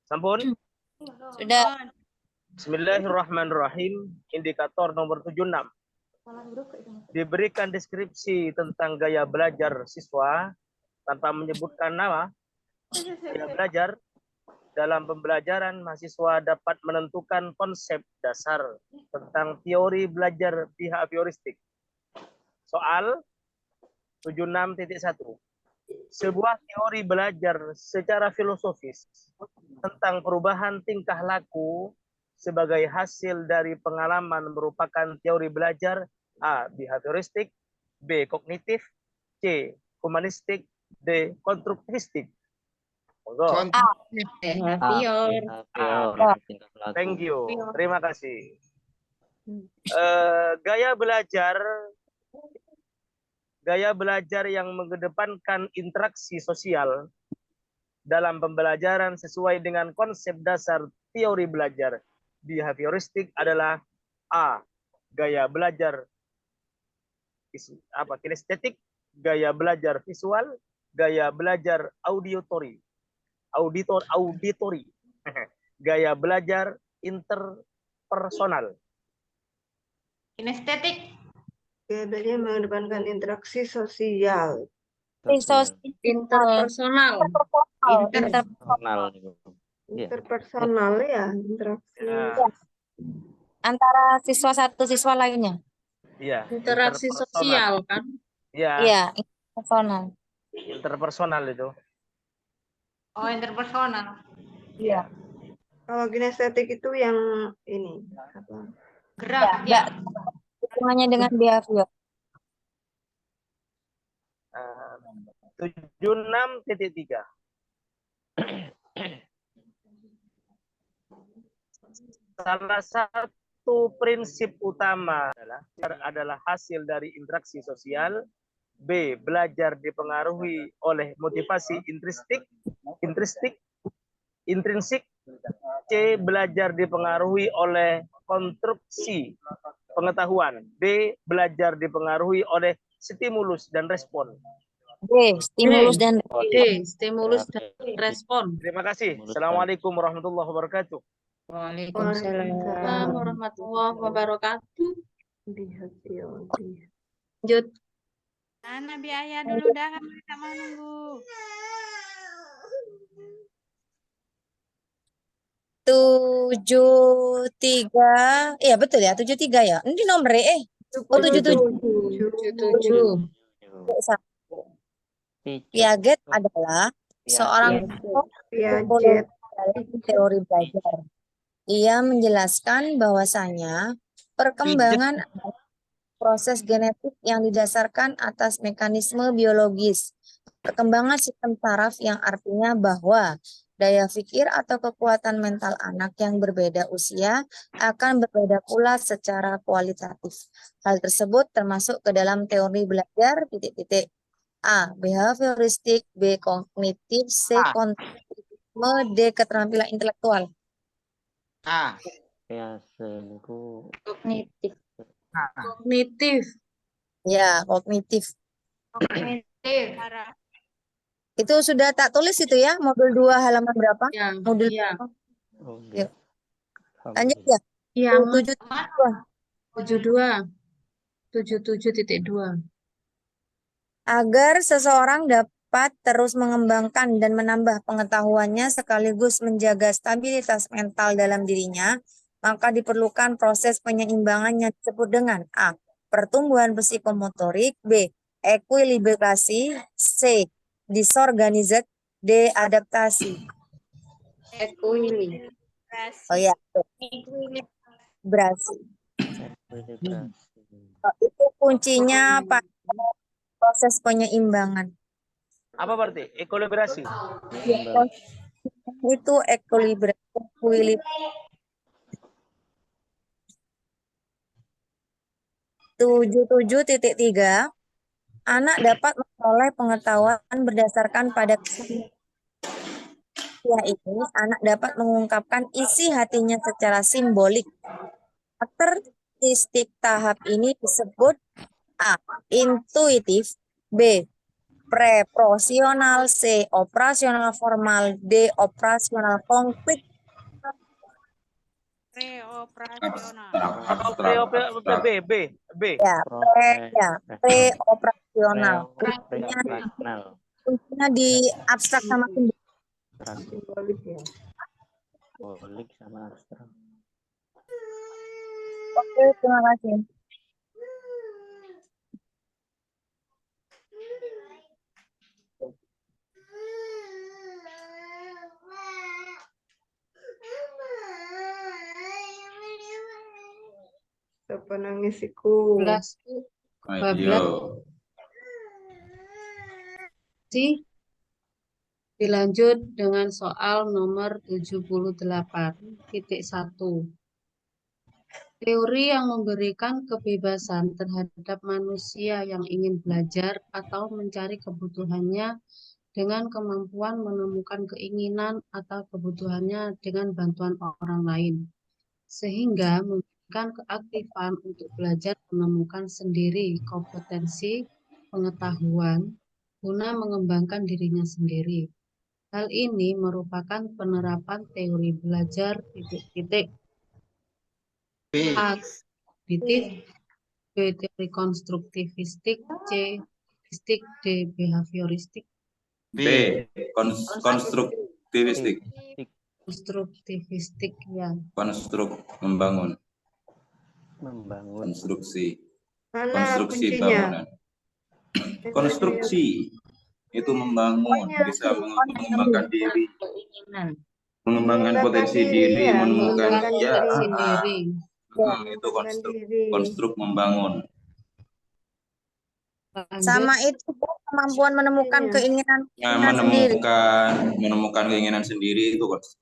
Sampun? Sudah. Bismillahirrahmanirrahim. Indikator nomor 76. Diberikan deskripsi tentang gaya belajar siswa tanpa menyebutkan nama. Gaya belajar dalam pembelajaran, mahasiswa dapat menentukan konsep dasar tentang teori belajar behavioristik. Soal 76.1. Sebuah teori belajar secara filosofis tentang perubahan tingkah laku sebagai hasil dari pengalaman merupakan teori belajar A. Behavioristik, B. Kognitif, C. Humanistik, D. Konstruktivistik. Thank you. Terima kasih. Gaya belajar yang mengedepankan interaksi sosial dalam pembelajaran sesuai dengan konsep dasar teori belajar behavioristik adalah A. Gaya belajar kinestetik, gaya belajar visual, gaya belajar auditori, gaya belajar interpersonal. Kinestetik. Gaya belajar mengedepankan interaksi sosial. Interpersonal. Interpersonal ya, interaksi. Antara siswa satu siswa lainnya. Iya. Interaksi sosial kan? Iya, interpersonal. Interpersonal itu. Oh, interpersonal. Iya. Kalau kinestetik itu yang ini apa? Gerak ya. Hubungannya dengan behavior. 76.3. Salah satu prinsip utama adalah hasil dari interaksi sosial. B. Belajar dipengaruhi oleh motivasi intrinsik. C. Belajar dipengaruhi oleh konstruksi pengetahuan. D. Belajar dipengaruhi oleh stimulus dan respon. D. Stimulus dan respon. Terima kasih. Assalamualaikum warahmatullahi wabarakatuh. Waalaikumsalam warahmatullahi wabarakatuh. Lanjut. Nabi Ayah dulu dah, kita mau nunggu. 73, iya betul ya, 73 ya. Ini nomor 77. 77. Piaget adalah seorang Piaget teori belajar. Ia menjelaskan bahwasanya perkembangan adalah proses genetik yang didasarkan atas mekanisme biologis. Perkembangan sistem saraf yang artinya bahwa daya pikir atau kekuatan mental anak yang berbeda usia akan berbeda pula secara kualitatif. Hal tersebut termasuk ke dalam teori belajar A. Behavioristik, B. Kognitif, C. Konstruktivisme, D. Keterampilan intelektual. Kognitif. Ya, kognitif. Kognitif. Itu sudah tak tulis itu ya, modul 2 halaman berapa? Ya, Modul ya. Yuk. Lanjut ya. Yang 72. 77.2. Agar seseorang dapat terus mengembangkan dan menambah pengetahuannya sekaligus menjaga stabilitas mental dalam dirinya, maka diperlukan proses penyeimbangan yang disebut dengan A. Pertumbuhan psikomotorik, B. Ekuilibrasi, C. Disorganized, D. Adaptasi. Ekuilibrasi. Oh ya, berasi. Itu kuncinya Pak, proses penyeimbangan. Apa berarti? Ekuilibrasi. Itu ekuilibrasi. 77.3. Anak dapat memperoleh pengetahuan berdasarkan pada yaitu anak dapat mengungkapkan isi hatinya secara simbolik. Karakteristik tahap ini disebut A. Intuitif, B. Preprosional, C. Operasional formal, D. Operasional konkret. Preoperasional. Oh, B. Ya, preoperasional. Kuncinya Preoperasional. di abstrak sama simbolik. Simbolik ya. Simbolik sama abstrak. Oke, terima kasih. Siapa nangisiku? 11 Bu. Ayo. Dilanjut dengan soal nomor 78.1. Teori yang memberikan kebebasan terhadap manusia yang ingin belajar atau mencari kebutuhannya dengan kemampuan menemukan keinginan atau kebutuhannya dengan bantuan orang lain, sehingga memberikan keaktifan untuk belajar menemukan sendiri kompetensi pengetahuan guna mengembangkan dirinya sendiri. Hal ini merupakan penerapan teori belajar titik-titik A. Kognitif, B. Teori konstruktivistik, C. Holistik, D. Behavioristik. B. Konstruktivistik. Konstruktivistik ya. Konstruk membangun. Membangun. Konstruksi. Mana Konstruksi kuncinya? bangunan. Konstruksi itu membangun, bisa mengembangkan diri, Keinginan. mengembangkan potensi Mengembangkan diri, diri ya, menemukan Mengembangkan ya. diri sendiri. Itu diri. konstruk membangun. Lanjut. Sama itu kemampuan menemukan Iya. keinginan Nah, sendiri. menemukan keinginan sendiri itu konstruk.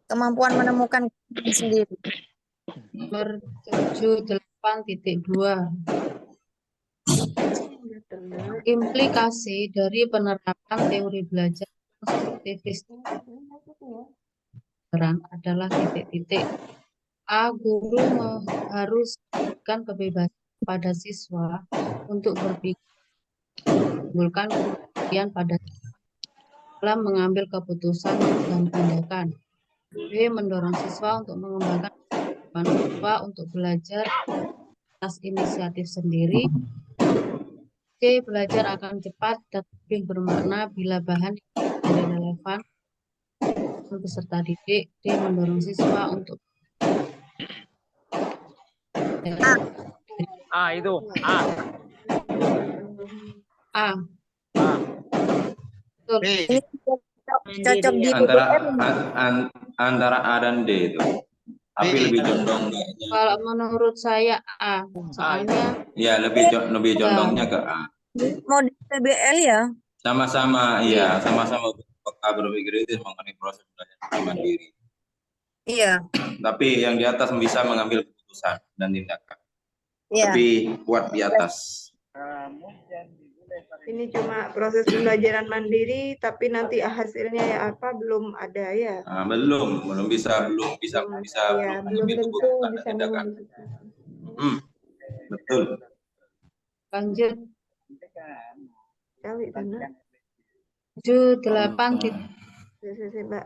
Kemampuan menemukan keinginan sendiri. Nomor 78.2. Implikasi dari penerapan teori belajar konstruktivistik adalah titik-titik. A. Guru harus memberikan kebebasan pada siswa untuk berpikir, menimbulkan kemudian pada dalam mengambil keputusan dan tindakan. B. Mendorong siswa untuk mengembangkan kemampuan siswa untuk belajar atas inisiatif sendiri. C. Belajar akan cepat dan lebih bermakna bila bahan yang relevan untuk peserta didik. D. Mendorong siswa untuk Itu. A. A. Betul. Ini cocok di Antara BBM. antara A dan D itu. Tapi lebih condong kayaknya. Kalau menurut saya A, soalnya Ya, lebih condongnya ke A. Mau di PBL ya? Sama-sama, iya, sama-sama peka berpikir itu mengenai proses belajar mandiri. Iya. Tapi yang di atas bisa mengambil keputusan dan tindakan. Iya. Lebih kuat di atas. Ini cuma proses pembelajaran mandiri, tapi nanti hasilnya ya apa belum ada ya. Nah, belum bisa Ya, belum mengambil tentu keputusan dan bisa tindakan. menentukan. Betul. lanjut Cari sana. 78. Mbak.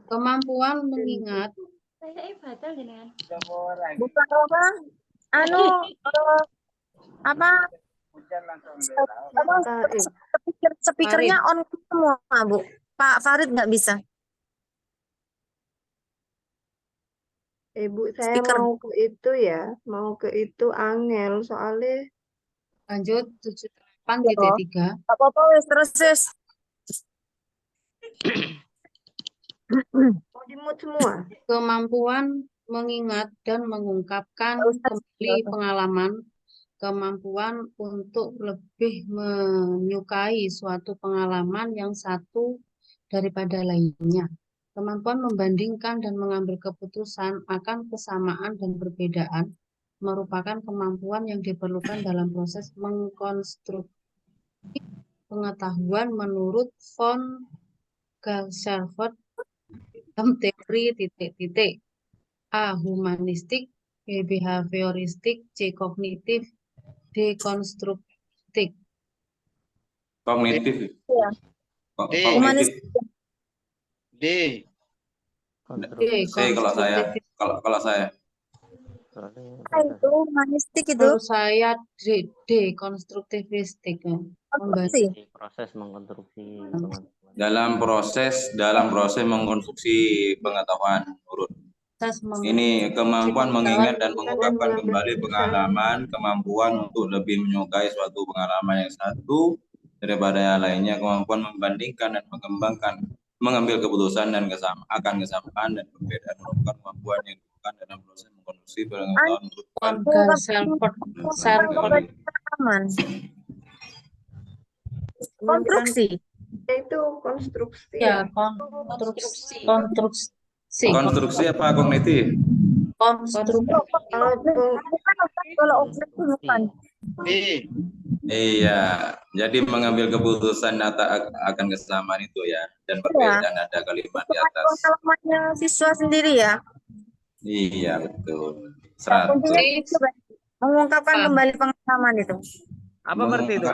Kemampuan mengingat Bukan apa? Apa? Speakernya on semua, Bu. Pak Farid nggak bisa. Ibu saya Speaker. mau ke itu ya, mau ke itu angel soalnya lanjut 78.3. Gak apa-apa, wes terus, wes. mau dimut semua. Kemampuan mengingat dan mengungkapkan kembali pengalaman, kemampuan untuk lebih menyukai suatu pengalaman yang satu daripada lainnya, kemampuan membandingkan dan mengambil keputusan akan kesamaan dan perbedaan merupakan kemampuan yang diperlukan dalam proses mengkonstruksi pengetahuan menurut von Galshelford dalam teori titik-titik. A. Humanistik, B. Behavioristik, C. Kognitif, D. Konstruktif. Kognitif. Iya. Kognitif. D. C kalau saya. Kalau saya. Itu humanistik itu. Menurut saya D, konstruktivistik. Konstruksi. Proses mengkonstruksi Dalam proses mengkonstruksi pengetahuan. Urut. Ini kemampuan mengingat dan mengungkapkan kembali pengalaman, kemampuan untuk lebih menyukai suatu pengalaman yang satu daripada yang lainnya, kemampuan membandingkan dan mengambil keputusan dan akan kesamaan dan perbedaan, merupakan kemampuan yang dibutuhkan dalam proses mengkonstruksi pengetahuan Pengalaman. Konstruksi. Itu konstruksi. Ya, konstruksi apa kognitif? konstruksi. Kalau objektif bukan. Iya, jadi mengambil keputusan akan kesamaan itu ya, dan perbedaan ada kalimat di atas. Pengalamannya siswa sendiri ya. Iya betul. 100. Mengungkapkan kembali pengalaman itu. Apa berarti itu?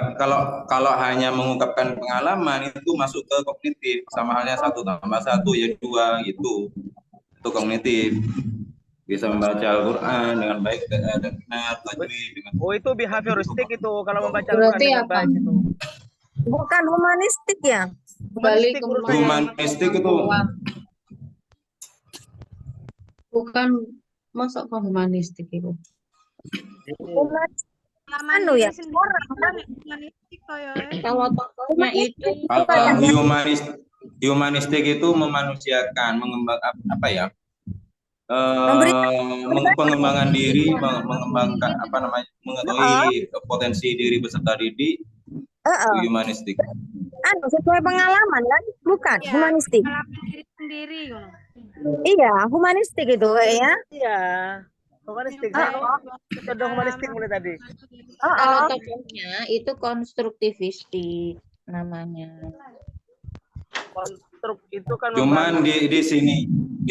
Kalau hanya mengungkapkan pengalaman itu masuk ke kognitif, sama halnya 1 tambah 1 ya 2 gitu. Itu kognitif. Bisa membaca Al-Quran dengan baik dan benar, tajwid dengan. Oh, itu behavioristik itu kalau membaca Berarti Al-Quran dengan apa? baik itu. Bukan humanistik ya. Balik ke Humanistik itu bukan masuk ke humanistik itu. Anu ya. Kalau tokohnya itu kalau humanistik itu memanusiakan, mengembang apa ya? Pengembangan diri, mengembangkan mengetahui potensi diri peserta didik. Humanistik. Sesuai pengalaman kan? Bukan humanistik. pengalaman diri sendiri. Iya, humanistik itu ya. Iya. Humanistik. Contoh humanistik mulai tadi. Kalau tokohnya itu konstruktivistik namanya. Konstruk itu kan Cuman di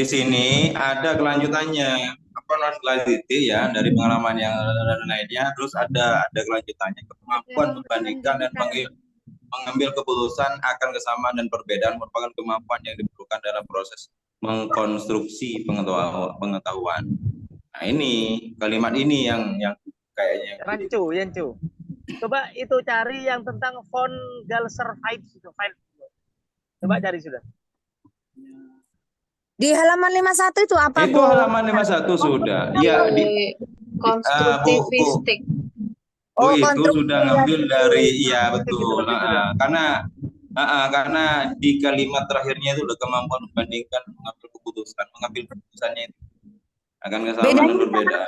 sini ada kelanjutannya. Apa lanjuti ya dari pengalaman yang lainnya, terus ada kelanjutannya, kemampuan membandingkan dan mengambil keputusan akan kesamaan dan perbedaan merupakan kemampuan yang diperlukan dalam proses mengkonstruksi pengetahuan. Nah ini kalimat ini yang kayaknya Yancu. Coba itu cari yang tentang von Galser vibes itu. Coba cari sudah. Di halaman 51 itu apa, itu halaman 51 sudah. Ya di Konstruktivistik. itu sudah ngambil dari betul. Karena di kalimat terakhirnya itu udah kemampuan membandingkan, mengambil keputusannya itu akan kesamaan dan perbedaan.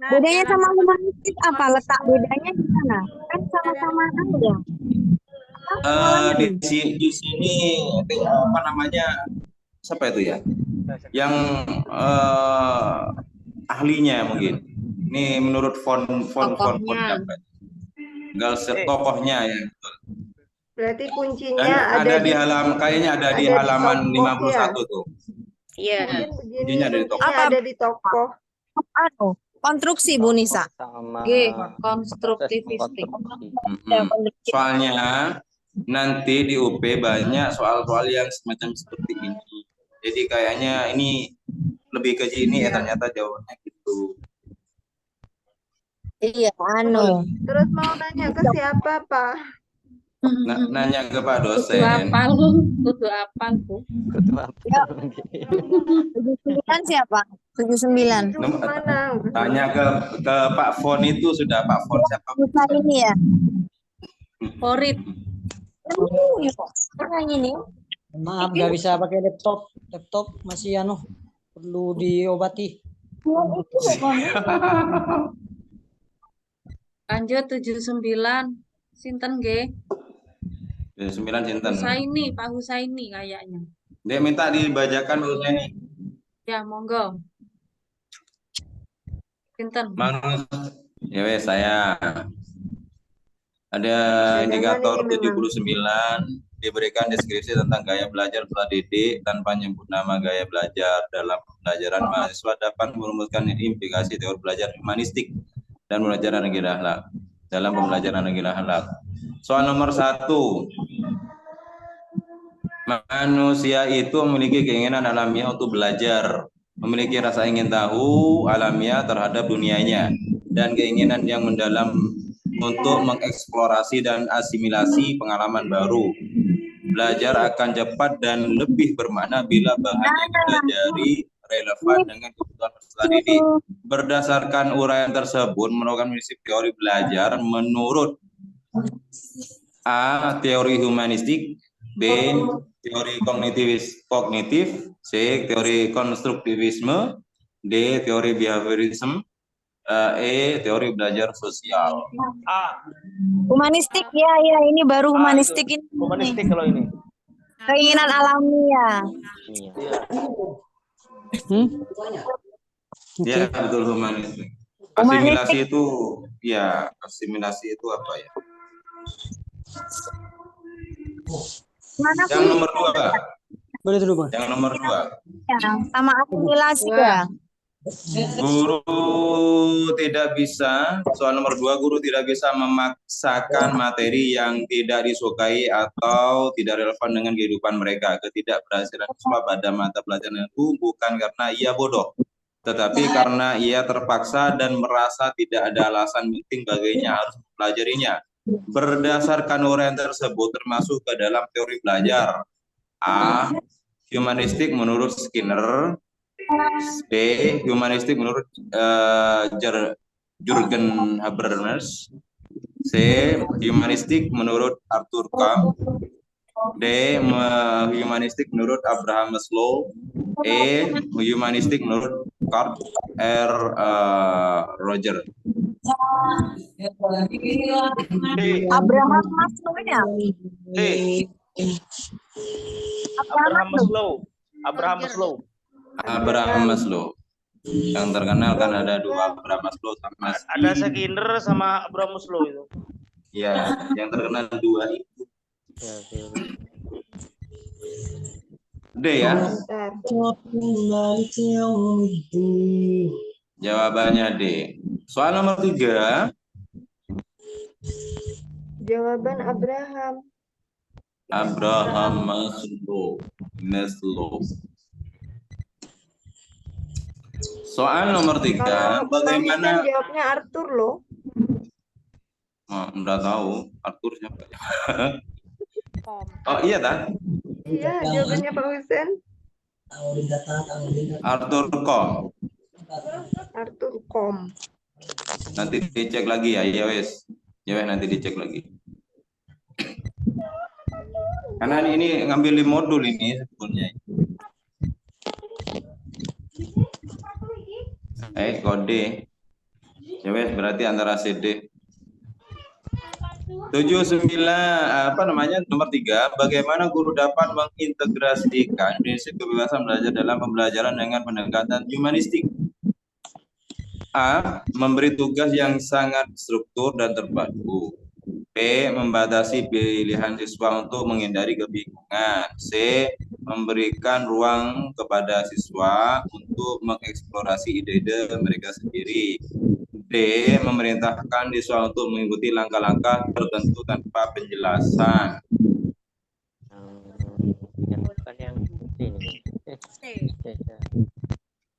Bedanya sama humanistik apa? Letak bedanya di mana? Kan sama-sama aja. Di sini apa namanya? Siapa itu ya? Yang ahlinya mungkin. Ini menurut font Galser tokohnya ya. Berarti kuncinya Dan ada di halaman, kayaknya ada di halaman 51 tuh. Iya. Kuncinya ada di tokoh. ada di tokoh. Konstruksi Bu Nisa. G, konstruktivistik. Soalnya nanti di UP banyak soal-soal yang semacam seperti ini. Jadi kayaknya ini lebih ke sini ternyata jawabannya gitu. Iya, Terus mau nanya ke siapa, Pak? Nanya ke Pak dosen. Kudu apal, Bu. 79 siapa? 79. Mana? Tanya ke Pak Fon itu sudah. Pak Fon siapa? Ini ya. Forit. Ini. Maaf, nggak bisa pakai laptop. Laptop masih perlu diobati. Lanjut 79. Sinten G? 79 sinten. Pak Husaini kayaknya. Dia minta dibacakan Pak Husaini. Ya, monggo. Sinten? Ya wes saya. Ada indikator 79 diberikan deskripsi tentang gaya belajar peserta didik tanpa menyebut nama gaya belajar. Dalam pembelajaran mahasiswa dapat merumuskan implikasi teori belajar humanistik dan pembelajaran nilai akhlak. Dalam pembelajaran nilai akhlak, Soal nomor 1. Manusia itu memiliki keinginan alamiah untuk belajar, memiliki rasa ingin tahu alamiah terhadap dunianya, dan keinginan yang mendalam untuk mengeksplorasi dan asimilasi pengalaman baru. Belajar akan cepat dan lebih bermakna bila bahan yang dipelajari relevan dengan kebutuhan peserta didik. Berdasarkan uraian tersebut, merupakan prinsip teori belajar menurut A. Teori humanistik, B. Teori kognitif, C. Teori konstruktivisme, D. Teori behaviorisme, E. Teori belajar sosial. Humanistik ya, ini baru humanistik ini. Humanistik kalau ini. Keinginan alamiah. Ya, betul humanistik. Asimilasi itu, ya, asimilasi itu apa ya? Yang nomor 2. Boleh dulu, Bang. Yang nomor 2. Ya, sama asimilasi ya. Guru tidak bisa, soal nomor 2, guru tidak bisa memaksakan materi yang tidak disukai atau tidak relevan dengan kehidupan mereka. Ketidakberhasilan siswa pada mata pelajaran itu bukan karena ia bodoh, tetapi karena ia terpaksa dan merasa tidak ada alasan penting baginya harus mempelajarinya. Berdasarkan uraian tersebut termasuk ke dalam teori belajar. A. Humanistik menurut Skinner. D. Humanistik menurut Jürgen Habermas. C. Humanistik menurut Arthur Kampf. D. Humanistik menurut Abraham Maslow. E. Humanistik menurut Carl R. Roger. Abraham Maslow ya? D. Abraham Maslow. Abraham Maslow. Abraham Maslow. Yang terkenal kan ada 2, Abraham Maslow sama Ada Skinner sama Abraham Maslow itu. ya, yang terkenal 2 itu. D ya. Jawabannya D. Soal nomor 3. Jawaban Abraham. Abraham Maslow. Soal nomor 3, bagaimana? Jawabnya Arthur loh. Enggak tahu Arthur siapa. Oh iya tak? Iya, jawabannya Pak Husen. Arthur Kom. Arthur Kom. Nanti dicek lagi ya, ya wes. Ya wes nanti dicek lagi. Karena ini ngambil modul ini sebetulnya. Kode. Ya wes berarti antara CD. 79 nomor 3, bagaimana guru dapat mengintegrasikan prinsip kebebasan belajar dalam pembelajaran dengan pendekatan humanistik? A. Memberi tugas yang sangat struktur dan terpadu. B. Membatasi pilihan siswa untuk menghindari kebingungan. C. Memberikan ruang kepada siswa untuk mengeksplorasi ide-ide mereka sendiri. D. Memerintahkan siswa untuk mengikuti langkah-langkah tertentu tanpa penjelasan. Yang bukan yang ini.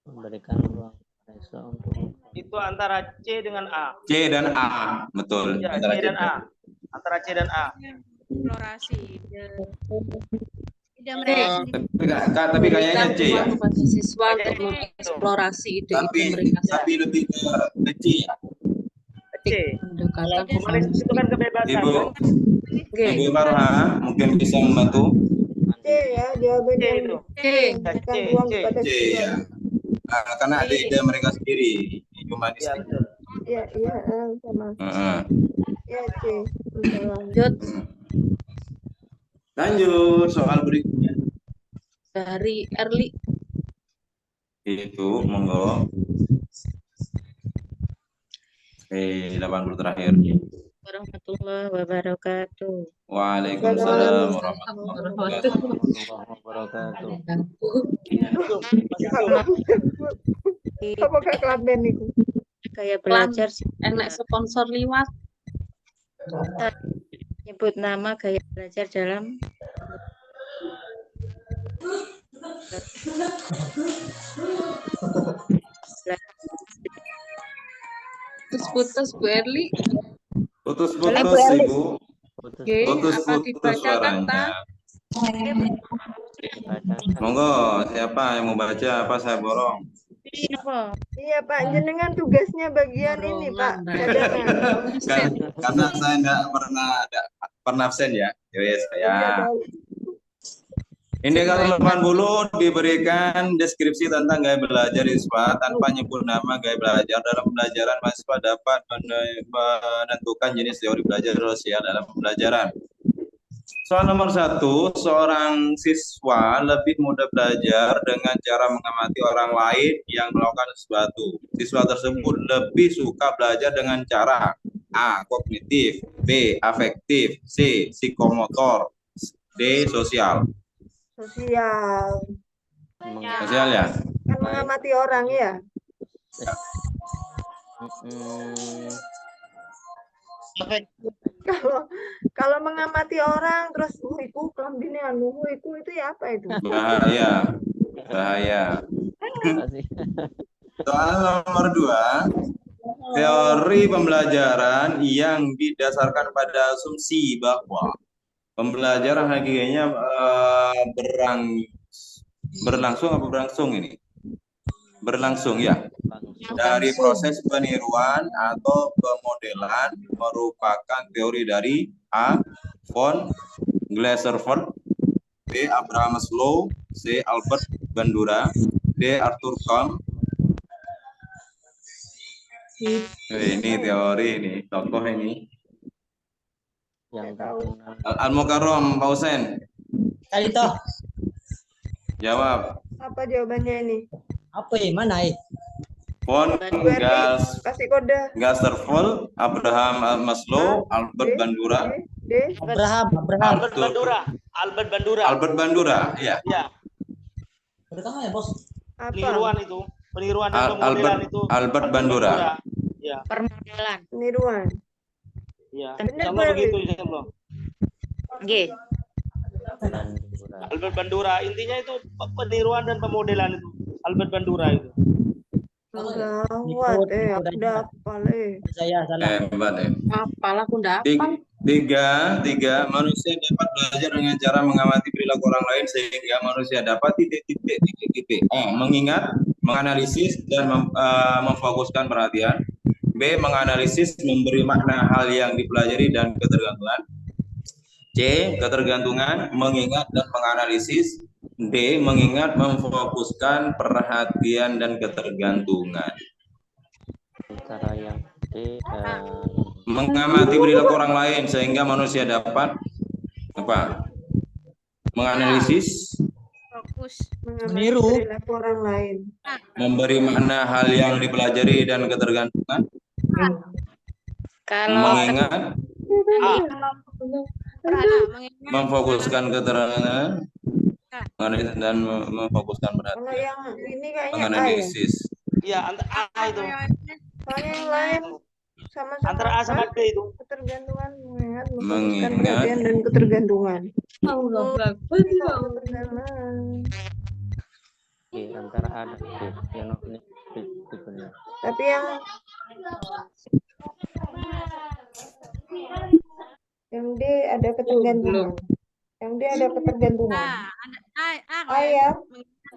Memberikan ruang siswa untuk Itu antara C dengan A. C dan A, betul. Ya, Antara C dan A. Antara C dan A. Eksplorasi ide mereka sendiri. Tapi kayaknya C ya. Kepada siswa untuk mengeksplorasi ide-ide mereka. Tapi lebih ke C ya. C. Humanistik itu kan kebebasan. Ibu, kan? Ibu Farha mungkin bisa membantu. C ya, jawabannya itu. C. memberikan ruang kepada C siswa. ya. Karena ada ide mereka sendiri. Humanistik. Iya, sama. Ya, C. Lanjut Lanjut soal berikutnya. dari Erli. Itu monggo. 80 terakhir. Warahmatullahi wabarakatuh. Waalaikumsalam warahmatullahi wabarakatuh. Apakah klaben itu? Kayak belajar Enak sponsor liwat. Nyebut nama gaya belajar dalam Putus-putus Bu Erli. Putus-putus Ibu. Oke, apa Putus-putus dibacakan suaranya. Monggo, siapa yang mau baca? Apa saya borong? Iya Pak, jenengan tugasnya bagian ini Pak, cadangan. Karena saya nggak pernah absen ya. Yes, ya. Indikator 80 diberikan deskripsi tentang gaya belajar siswa tanpa nyebut nama gaya belajar. Dalam pembelajaran, mahasiswa dapat menentukan jenis teori belajar sosial dalam pembelajaran. Soal nomor 1, seorang siswa lebih mudah belajar dengan cara mengamati orang lain yang melakukan sesuatu. Siswa tersebut lebih suka belajar dengan cara A. Kognitif, B. Afektif, C. Psikomotor, D. Sosial. Sosial. Sosial ya? Kan mengamati orang ya. Kalau mengamati orang terus iku kelambine anu iku itu ya apa itu? Bahaya. Soal nomor 2, teori pembelajaran yang didasarkan pada asumsi bahwa pembelajaran hakikatnya berlangsung ini? Berlangsung ya. Dari proses peniruan atau pemodelan merupakan teori dari A. von Glaserfeld, B. Abraham Maslow, C. Albert Bandura, D. Arthur Kamm. Ini teori ini, tokoh ini. Al-Mukarram, Pak Husain. Tadi toh. Jawab. Apa jawabannya ini? Apa ya? Mana ya? Von kasih kode. Glaserfeld, Abraham Maslow, Albert Bandura. Albert Bandura, iya. Pertama ya, Bos. Peniruan dan pemodelan itu. Albert Bandura. Ya. Permodelan. Peniruan. Iya. Benar begitu insyaallah. Nggih. Albert Bandura, intinya itu peniruan dan pemodelan itu. Albert Bandura itu. Gawat aku dapal Saya salah. Hebat ya. Apalah aku ndak hafal. Tiga, manusia dapat belajar dengan cara mengamati perilaku orang lain sehingga manusia dapat titik. Mengingat, menganalisis dan memfokuskan perhatian. B. Menganalisis, memberi makna hal yang dipelajari dan ketergantungan. C. Ketergantungan, mengingat dan menganalisis. D. Mengingat, memfokuskan perhatian dan ketergantungan. Cara yang D, mengamati perilaku orang lain sehingga manusia dapat apa? Menganalisis, Fokus. Meniru. Perilaku orang lain. memberi makna hal yang dipelajari dan ketergantungan. Kalau Mengingat, memfokuskan keterangan, menganalisis dan memfokuskan Kalau perhatian. yang ini kayaknya A ya. Menganalisis. Iya, antara A itu. Soalnya yang lain sama-sama Antara A sama D itu. ketergantungan, mengingat, memfokuskan Mengingat. perhatian dan ketergantungan. Allah Akbar. Ketergantungan. Oke, antara A dan D. Yang itu benar. Tapi yang D ada ketergantungan. Yang D ada ketergantungan. A ya.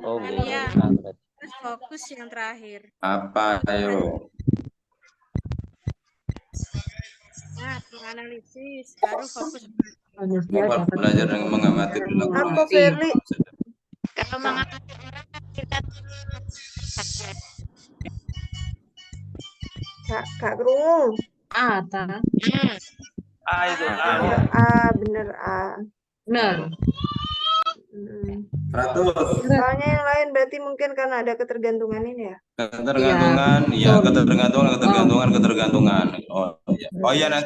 Oh, Iya. benar. Berarti. Terus fokus yang terakhir. Apa ayo? Nah, menganalisis baru fokus. Belajar dengan mengamati perilaku orang Apa Ferli? kalau mengamati orang kita Kak Krungu. A ta. A itu. Bener A. Benar. Teratur. Soalnya yang lain berarti mungkin karena ada ketergantungan ini ya. Ketergantungan, ya ketergantungan. Oh iya.